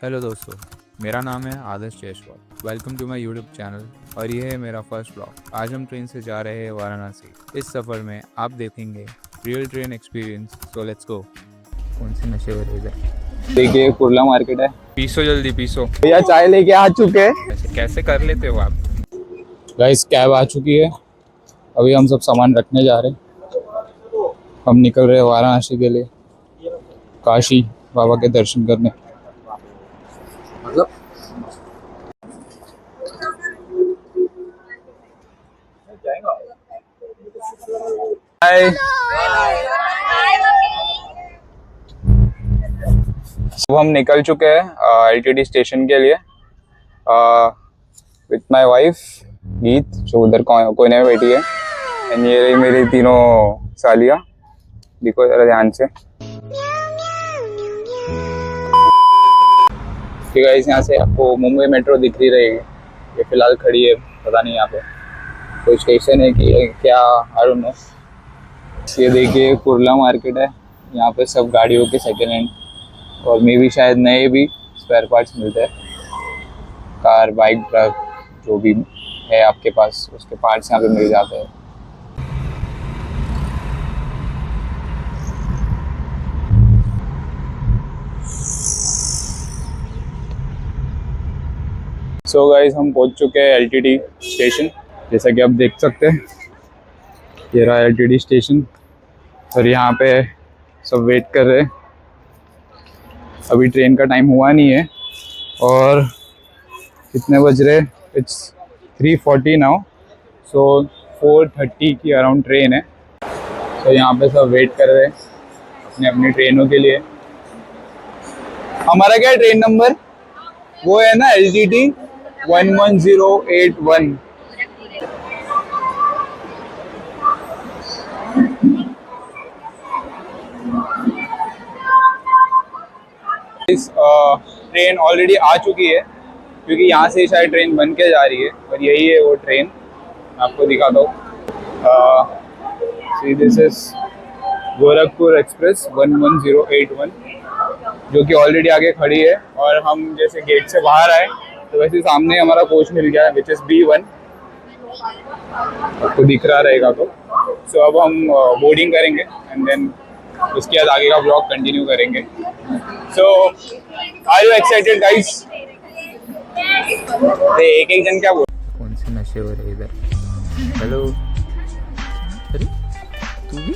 Hello दोस्तों, मेरा नाम है Adarsh Jaiswal. Welcome to my YouTube channel और ये है मेरा फर्स्ट ब्लॉग। आज हम ट्रेन से जा रहे हैं वाराणसी। इस सफ़र में आप देखेंगे real train experience. So let's go. कौन से नशे हो रहे इधर? देखिए कुर्ला मार्केट है। पीसो, जल्दी पीसो। भैया चाय लेके आ चुके हैं। कैसे कैसे कर लेते हो आप? गाइस कैब आ चुकी है। अभी हम सब सामान रखने जा रहे हैं। हम निकल रहे हैं वाराणसी के लिए, काशी बाबा के दर्शन करने। मतलब हाय, अब हम निकल चुके हैं एलटीडी स्टेशन के लिए विथ माय वाइफ गीत, जो उधर कोने में बैठी है। एंड ये रही मेरी तीनों सालियाँ। देखो जरा ध्यान से। ठीक है, यहाँ से आपको मुंबई मेट्रो दिख रही रहेगी। ये फिलहाल खड़ी है, पता नहीं यहाँ पे कोई स्टेशन है कि क्या, आई डोंट नो। ये देखिए कुर्ला मार्केट है। यहाँ पे सब गाड़ियों के सेकेंड हैंड और मे भी शायद नए भी स्पेयर पार्ट्स मिलते हैं। कार, बाइक, ट्रक जो भी है आपके पास, उसके पार्ट्स यहाँ पे मिल जाते हैं। सो गाइस, हम पहुंच चुके हैं एलटीडी स्टेशन। जैसा कि आप देख सकते हैं, ये रहा एलटीडी स्टेशन और यहाँ पे सब वेट कर रहे हैं। अभी ट्रेन का टाइम हुआ नहीं है और कितने बज रहे? It's 3:40 now. सो 4:30 की अराउंड ट्रेन है। तो यहाँ पे सब वेट कर रहे हैं अपनी अपनी ट्रेनों के लिए। हमारा क्या ट्रेन नंबर वो है ना, LTT 11081। इस ट्रेन ऑलरेडी आ चुकी है, क्योंकि यहाँ से शायद ट्रेन बन के जा रही है और यही है वो ट्रेन। मैं आपको दिखाता हूँ। See this is Gorakhpur express 11081, जो कि ऑलरेडी आगे खड़ी है। और हम जैसे गेट से बाहर आए तो वैसे सामने हमारा कोच मिल गया, विच इज B1। आपको दिख रहा रहेगा तो। सो अब हम बोर्डिंग करेंगे एंड देन उसके बाद आगे का ब्लॉग कंटिन्यू करेंगे। सो आर यू एक्साइटेड गाइस? एक एक जन क्या बोल। कौन से नशे हो रहे इधर? हेलो, अरे तू भी?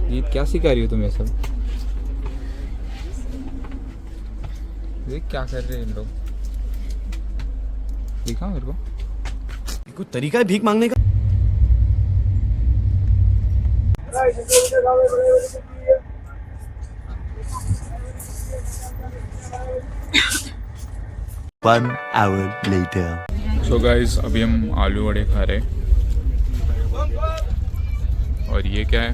गीत क्या सिखा रही हो तुम ये सब? देख क्या कर रहे हैं इन लोग, दिखा मेरे को। कुछ तरीका है भीख मांगने का? One hour later. So guys, अभी हम आलू वड़े खा रहे हैं। और ये क्या है?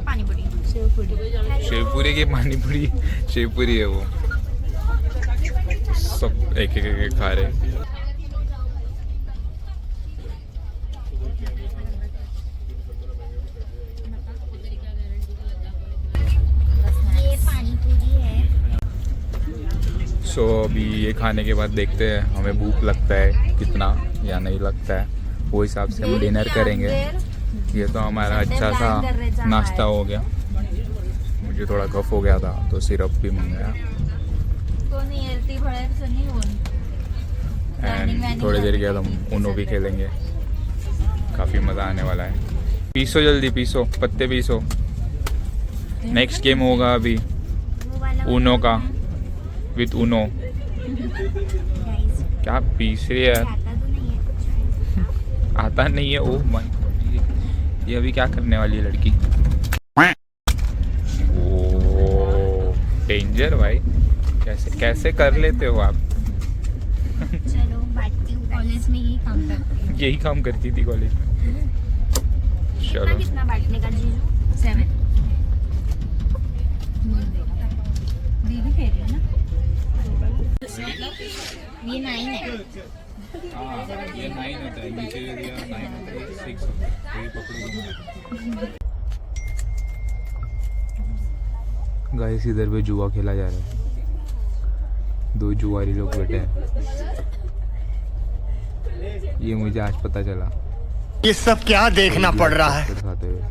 पानीपुरी, शेवपुरी की पानीपुरी। शेवपुरी है वो। सब एक एक खा रहे हैं। ये पानीपुरी है। सो अभी ये खाने के बाद देखते हैं हमें भूख लगता है कितना या नहीं लगता है। वो हिसाब से हम डिनर करेंगे। ये तो हमारा अच्छा सा नाश्ता हो गया। मुझे थोड़ा कफ हो गया था तो सिरप भी मंगाया। एंड थोड़ी देर के बाद हम ऊनो भी खेलेंगे। काफ़ी मज़ा आने वाला है। पीसो, जल्दी पीसो, पत्ते पीसो। नेक्स्ट गेम होगा अभी ऊनो का, विथ ऊनो। क्या पीस रही है? आता नहीं है। ओह माय गॉड, ये अभी क्या करने वाली है लड़की? ओ डेंजर भाई, कैसे कैसे कर लेते हो आप? चलो बांटती हूँ, कॉलेज में यही काम करती हूँ। यही काम करती थी कॉलेज में। चलो कितना बांटने का जीजू? 7 दीदी कह रही है ना, ये 9 है। ये 9 होता है, नीचे जो दिया 9 होता है, 6 होता है। तो ये पकड़ो। गाइस इधर पे जुआ खेला जा रहा है, 2 जुआरी लोग बैठे हैं। ये मुझे आज पता चला। ये सब क्या देखना पड़ रहा है। खाते हुए।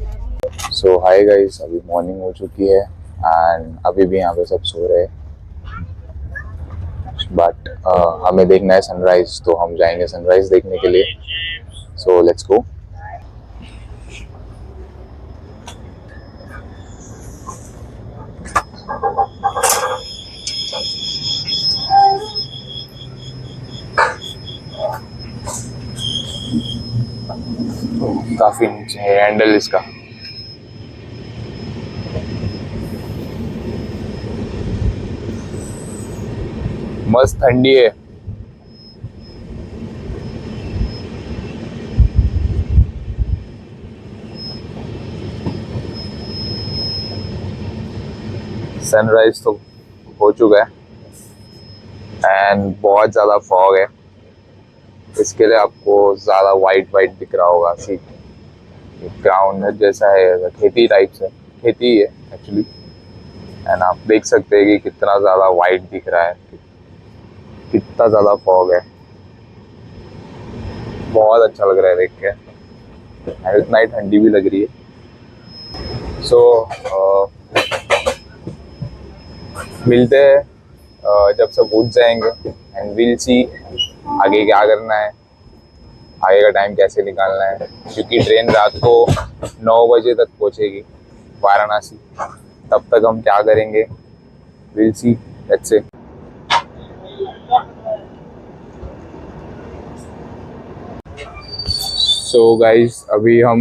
सो हाय गाइस, अभी मॉर्निंग हो चुकी है एंड अभी भी यहाँ पे सब सो रहे हैं, बट हमें देखना है सनराइज, तो हम जाएंगे सनराइज देखने के लिए। So let's go. काफी नीचे है हैंडल इसका। मस्त ठंडी है। सनराइज तो हो चुका है एंड बहुत ज़्यादा फॉग है, इसके लिए आपको ज़्यादा वाइट दिख रहा होगा। सी ग्राउंड जैसा है, खेती टाइप से, खेती ही है एक्चुअली, एंड आप देख सकते हैं कि कितना ज़्यादा वाइट दिख रहा है, कितना ज़्यादा फॉग है। बहुत अच्छा लग रहा है देख के, इतना ही ठंडी भी लग रही है। सो मिलते हैं जब सब उठ जाएंगे एंड विल सी आगे क्या करना है, आगे का टाइम कैसे निकालना है, क्योंकि ट्रेन रात को 9 बजे तक पहुंचेगी वाराणसी। तब तक हम क्या करेंगे, will see, let's say. So guys, अभी हम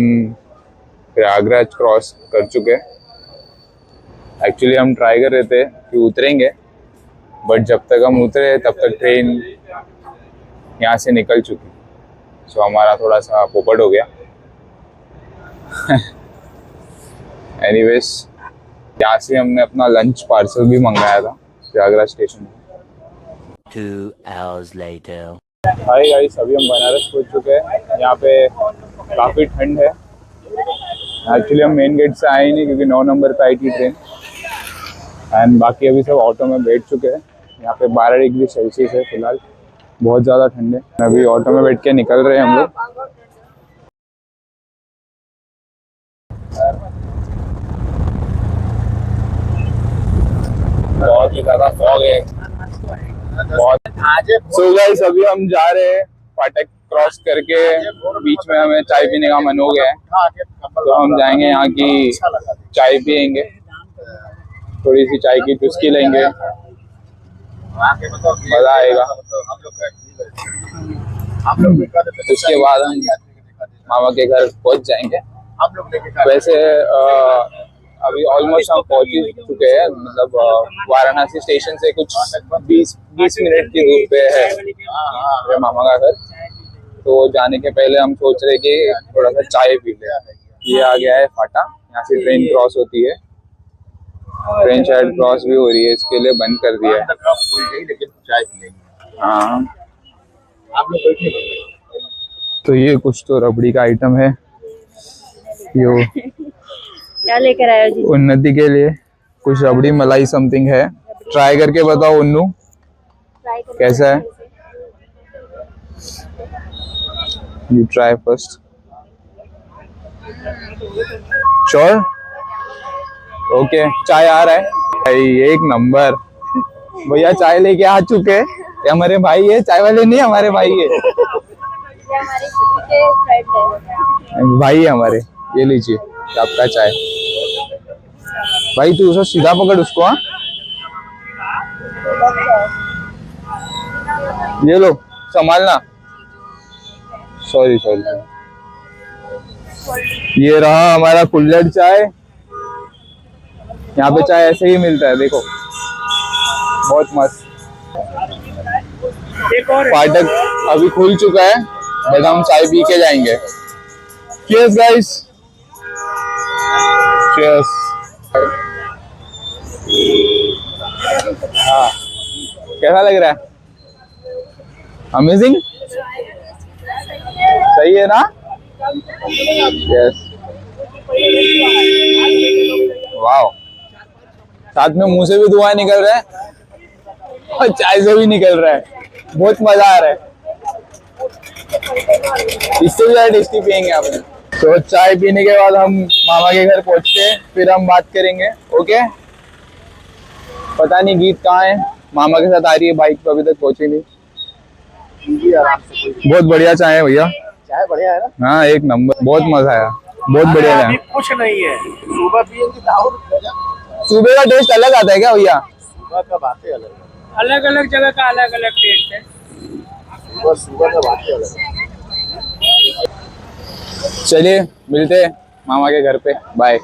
प्रयागराज क्रॉस कर चुके हैं। एक्चुअली हम ट्राई कर रहे थे कि उतरेंगे, बट जब तक हम उतरे तब तक ट्रेन यहाँ से निकल चुकी। सो हमारा थोड़ा सा पोपट हो गया। एनीवेज, यहाँ से हमने अपना लंच पार्सल भी मंगाया था प्रयागराज स्टेशन में। 2 hours later. हाय गाइस, अभी हम बनारस पहुँच चुके हैं। यहाँ पे काफ़ी ठंड है। एक्चुअली हम मेन गेट से आए ही नहीं, क्योंकि 9 नंबर पे आई थी ट्रेन, एंड बाकी अभी सब ऑटो में बैठ चुके हैं। यहाँ पे 12 डिग्री सेल्सियस है फिलहाल, बहुत ज़्यादा ठंड है। अभी ऑटो में बैठ के निकल रहे हैं हम लोग। बहुत ही ज़्यादा फॉग है, बहुत। सो गाइस, अभी हम जा रहे हैं फाटक क्रॉस करके। बीच में हमें चाय पीने का मन हो गया है, तो हम जाएंगे यहाँ की चाय पियेंगे, थोड़ी सी चाय की चुस्की लेंगे, मजा आएगा। उसके बाद हम मामा के घर पहुंच जाएंगे। वैसे अभी ऑलमोस्ट हम पहुंच ही चुके हैं, मतलब वाराणसी स्टेशन से कुछ 20 मिनट की दूर पे है मेरे मामा का घर। तो जाने के पहले हम सोच रहे कि थोड़ा सा चाय पी ले। ये आ गया है फाटा, यहाँ से ट्रेन क्रॉस होती है। ट्रेन शायद क्रॉस भी हो रही है, इसके लिए बंद कर दिया है। हाँ, तो ये कुछ तो रबड़ी का आइटम है, यो क्या लेकर आए हो जी? उन्नति के लिए कुछ रबड़ी मलाई समथिंग है। ट्राई करके बताओ उन्नू, कैसा है? You try first. Sure? Okay, चाय आ रहा है भाई, एक नंबर। भैया चाय लेके आ चुके हैं। ये हमारे भाई है, चाय वाले नहीं, हमारे भाई है, भाई है हमारे। ये लीजिए आपका चाय। भाई तू उसे सीधा पकड़ उसको। हाँ, ये लो, संभालना। सॉरी। ये रहा हमारा कुल्हड़ चाय। यहाँ पे चाय ऐसे ही मिलता है, देखो, बहुत मस्त। फाटक अभी खुल चुका है, बट हम चाय पी के जाएंगे। Cheers guys, cheers. हाँ, कैसा लग रहा है? अमेजिंग, सही है ना? यस, वाओ, साथ में मुंह से भी धुआं निकल रहा है और चाय से भी निकल रहा है। बहुत मजा आ रहा है। इससे भी ज्यादा टेस्टी पियेंगे आपने। तो चाय पीने के बाद हम मामा के घर पहुंचते हैं, फिर हम बात करेंगे। ओके, पता नहीं गीत कहाँ है, मामा के साथ आ रही है बाइक पे, अभी तक पहुंची नहीं। बहुत बढ़िया चाय है भैया, चाय बढ़िया है ना। हाँ एक नंबर, बहुत मजा आया, बहुत बढ़िया है। कुछ नहीं है, सुबह पियेंगे तो और मजा। सुबह का टेस्ट अलग आता है क्या भैया? सुबह का बातें अलग है, अलग अलग जगह का अलग अलग टेस्ट है। सुबह का बातें अलग है। चलिए मिलते हैं मामा के घर पे, बाय।